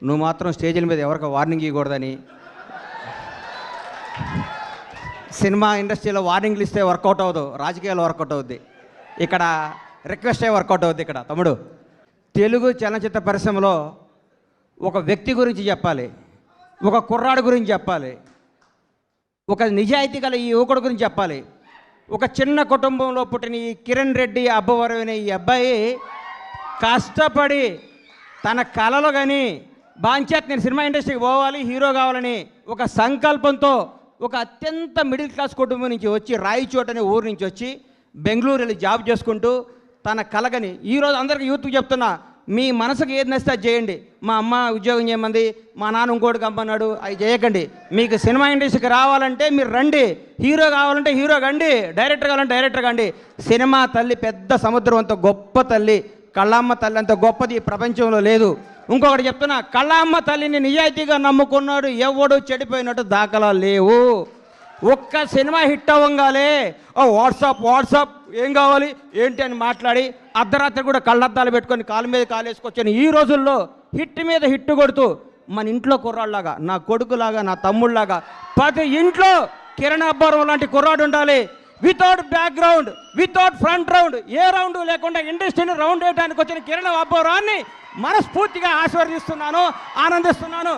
నువ్వు మాత్రం స్టేజీల మీద ఎవరికి వార్నింగ్ ఇవ్వకూడదని. సినిమా ఇండస్ట్రీలో వార్నింగ్లు ఇస్తే వర్కౌట్ అవ్వదు, రాజకీయాలు వర్కౌట్ అవుద్ది. ఇక్కడ రిక్వెస్టే వర్కౌట్ అవుద్ది. ఇక్కడ తమ్ముడు, తెలుగు చలనచిత్ర పరిశ్రమలో ఒక వ్యక్తి గురించి చెప్పాలి, ఒక కుర్రాడు గురించి చెప్పాలి, ఒక నిజాయితీ గల ఈ యువకుడు గురించి చెప్పాలి. ఒక చిన్న కుటుంబంలో పుట్టిన ఈ కిరణ్ రెడ్డి అబ్బవరం అనే ఈ అబ్బాయి కష్టపడి తన కళలో కానీ బాంచేత్ నేను సినిమా ఇండస్ట్రీకి పోవాలి, హీరో కావాలని ఒక సంకల్పంతో ఒక అత్యంత మిడిల్ క్లాస్ కుటుంబం నుంచి వచ్చి రాయచోట్ అనే ఊరు నుంచి వచ్చి బెంగళూరు వెళ్ళి జాబ్ చేసుకుంటూ తన కలగని ఈరోజు అందరికీ యూత్కి చెప్తున్నా, మీ మనసుకు ఏది నచ్చితే అది చేయండి. మా అమ్మ ఉద్యోగం చేయమంది, మా నాన్న ఇంకోటి కమ్మన్నాడు, అవి చేయకండి. మీకు సినిమా ఇండస్ట్రీకి రావాలంటే మీరు రండి, హీరో కావాలంటే హీరో కండి, డైరెక్టర్ కావాలంటే డైరెక్టర్ కండి. సినిమా తల్లి పెద్ద సముద్రం అంత గొప్ప తల్లి, కళ్ళమ్మ తల్లి అంత గొప్పది ఈ ప్రపంచంలో లేదు. ఇంకొకటి చెప్తున్నా, కళ్ళమ్మ తల్లిని నిజాయితీగా నమ్ముకున్నాడు ఎవడు చెడిపోయినట్టు దాఖలాలు లేవు. ఒక్క సినిమా హిట్ అవ్వగానే వాట్సాప్ ఏం కావాలి ఏంటి అని మాట్లాడి అర్ధరాత్రి కూడా కళ్ళద్దాలు పెట్టుకొని కాలు మీద కాలు వేసుకొచ్చాను. ఈ రోజుల్లో హిట్ మీద హిట్ కొడుతూ మన ఇంట్లో కుర్రాళ్ళలాగా, నా కొడుకులాగా, నా తమ్ముళ్ళలాగా 10 ఇంట్లో కిరణ్ అబ్బవరం లాంటి కుర్రాడు ఉండాలి. Without background, without front round, ఏ రౌండ్ లేకుండా ఇండస్ట్రీని రౌండ్ వేయడానికి వచ్చిన కిరణ్ అబ్బవరాన్ని మనస్ఫూర్తిగా ఆశీర్వదిస్తున్నాను, ఆనందిస్తున్నాను.